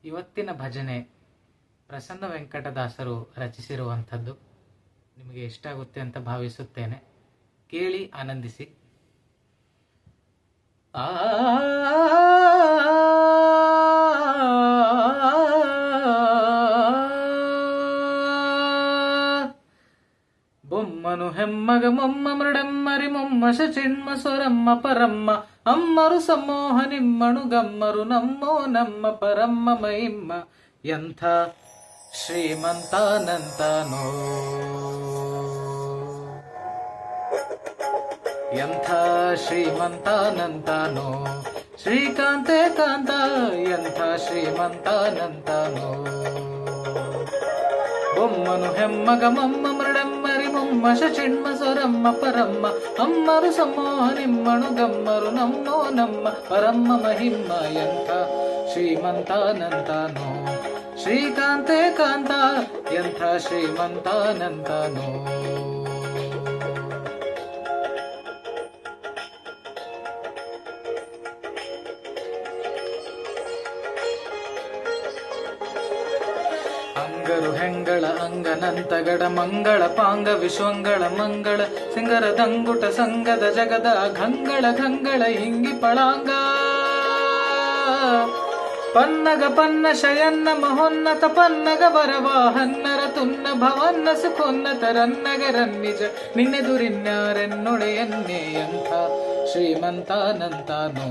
ಇವತ್ತಿನ ಭಜನೆ ಪ್ರಸನ್ನ ವೆಂಕಟದಾಸರು ರಚಿಸಿರುವಂಥದ್ದು. ನಿಮಗೆ ಇಷ್ಟ ಆಗುತ್ತೆ ಅಂತ ಭಾವಿಸುತ್ತೇನೆ. ಕೇಳಿ ಆನಂದಿಸಿ. ಆ బొమ్మను హెమ్మగ మొమ్మ మృడమ్మరి మొమ్మ చిన్మ సొరమ్మ పరమ్మ అమ్మరు సమ్మోహనిమ్మను గమ్మరు నమ్మో నమ్మ పరమ్మ మహిమ్మ ಎಂಥ ಶ್ರೀಮಂತಾನಂತಾನೋ, ಎಂಥ ಶ್ರೀಮಂತಾನಂತಾನೋ, ಶ್ರೀಕಾಂತೆ ಕಾಂತ ಎಂಥ ಶ್ರೀಮಂತಾನಂತಾನೋ. బొమ్మను హెమ్మగ మొమ్మ మృడమ్మరి మొమ్మ చిన్మ సొరమ్మ పరమ్మ అమ్మరు సమ్మోహనిమ్మను గమ్మరు నమ్మో నమ్మ పరమ్మ మహిమ్మ ಎಂಥ ಶ್ರೀಮಂತಾನಂತಾನೋ, ಶ್ರೀಕಾಂತೆ ಕಾಂತ ಎಂಥ ಶ್ರೀಮಂತಾನಂತಾನೋ. ಅಂಗರು ಹೆಂಗಳ ಅಂಗನಂತಗಡ ಮಂಗಳ ಪಾಂಗ ವಿಶ್ವಂಗಳ ಮಂಗಳ ಸಿಂಗರ ದಂಗುಟ ಸಂಗದ ಜಗದ ಘಂಗಳ ಘಂಗಳ ಹಿಂಗಿ ಪಳಾಂಗ ಪನ್ನಗ ಪನ್ನ ಶಯನ್ನ ಮಹೋನ್ನತ ಪನ್ನಗ ವರವಾಹನ್ನರ ತುನ್ನ ಭವನ್ನ ಸುಖೋನ್ನತ ರನ್ನಗ ರನ್ನಿಜ ನಿನ್ನೆದುರಿನ್ಯಾರೆನ್ನೊಡೆಯನ್ನೇ ಎಂಥ ಶ್ರೀಮಂತಾನಂತಾನೋ,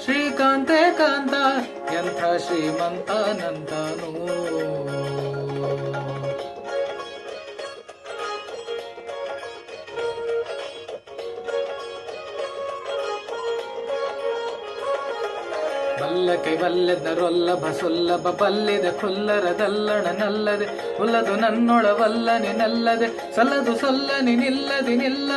ಶ್ರೀಕಾಂತೆ ಕಾಂತ ಎಂಥ ಶ್ರೀಮಂತಾನಂತಾನೋ. ಬಲ್ಲಕೈ ವಲ್ಲೆದರೊಲ್ಲಭ ಸೊಲ್ಲಭ ಬಲ್ಲಿದ ಖುಲ್ಲರದಲ್ಲಣ ನಲ್ಲದೆ ಹುಲ್ಲದು ನನ್ನೊಳವಲ್ಲನೆ ನಲ್ಲದೆ ಸಲ್ಲದು ಸೊಲ್ಲನಿ ನಿಲ್ಲದಿ ನಿಲ್ಲ.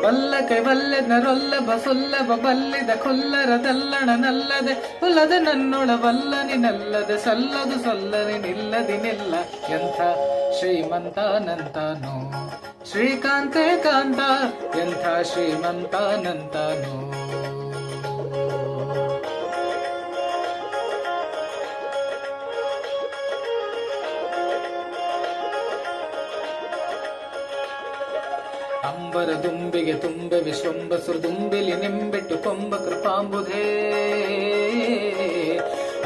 ಬಲ್ಲಕೈ ವಲ್ಲೆದರೊಲ್ಲಭ ಸೊಲ್ಲಭ ಬಲ್ಲಿದ ಖುಲ್ಲರದಲ್ಲಣ ನಲ್ಲದೆ ಹುಲ್ಲದು ನನ್ನೊಳವಲ್ಲನಿ ನಲ್ಲದೆ ಸಲ್ಲದು ಸೊಲ್ಲನಿ ನಿಲ್ಲದಿ ನಿಲ್ಲ. ಎಂಥ ಶ್ರೀಮಂತಾನಂತಾನೋ, ಶ್ರೀಕಾಂತೆ ಕಾಂತ ಎಂಥ ಶ್ರೀಮಂತಾನಂತಾನೋ. ಅಂಬರ ದುಂಬಿಗೆ ತುಂಬೆ ವಿಶ್ವಂಬಸುರು ದುಂಬಿಲಿ ನಿಂಬೆಟ್ಟು ಕೊಂಬ ಕೃಪಾಂಬುಧೇ.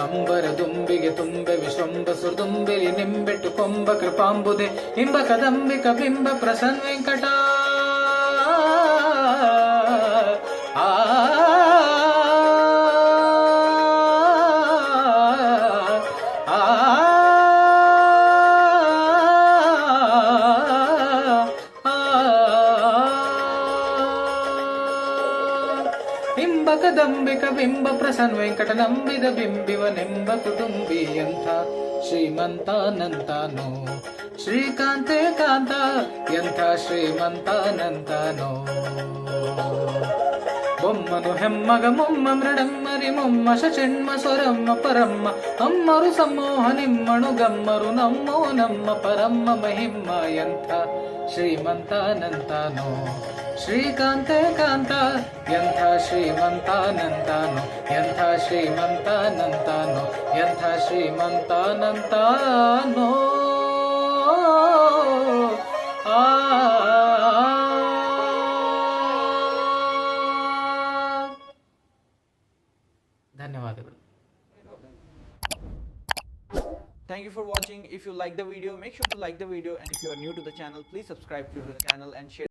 ಅಂಬರ ದುಂಬಿಗೆ ತುಂಬೆ ವಿಶ್ವಂಬಸುರು ದುಂಬಿಲಿ ನಿಂಬೆಟ್ಟು ಕೊಂಬ ಕೃಪಾಂಬುಧೆ ಇಂಬ ಕದಂಬಿಕ ಬಿಂಬ ಪ್ರಸನ್ನ ವೆಂಕಟ. ಇಂಬಕ ದಂಬಿಕ ಬಿಂಬ ಪ್ರಸನ್ನ ವೆಂಕಟ ನಂಬಿದ ಬಿಂಬಿವ ನೆಂಬ ಕುಟುಂಬಿ ಎಂಥ ಶ್ರೀಮಂತಾನಂತಾನೋ, ಶ್ರೀಕಾಂತೆ ಕಾಂತ ಎಂಥ ಶ್ರೀಮಂತಾನಂತಾನೋ. బొమ్మను హెమ్మగ మొమ్మ మృడమ్మరి మొమ్మ చిన్మ సొరమ్మ పరమ్మ అమ్మరు సమ్మోహనిమ్మను గమ్మరు నమ్మో నమ్మ పరమ్మ మహిమ్మ ಎಂಥ ಶ್ರೀಮಂತಾನಂತಾನೋ, ಶ್ರೀಕಾಂತೆ ಕಾಂತ ಎಂಥ ಶ್ರೀಮಂತಾನಂತಾನೋ, ಎಂಥ ಶ್ರೀಮಂತಾನಂತಾನೋ, ಎಂಥ ಶ್ರೀಮಂತಾನಂತಾನೋ. ಧನ್ಯವಾದಗಳು. Thank you for watching. If you like the video, make sure to like the video, and if you are new to the channel, please subscribe to the channel and share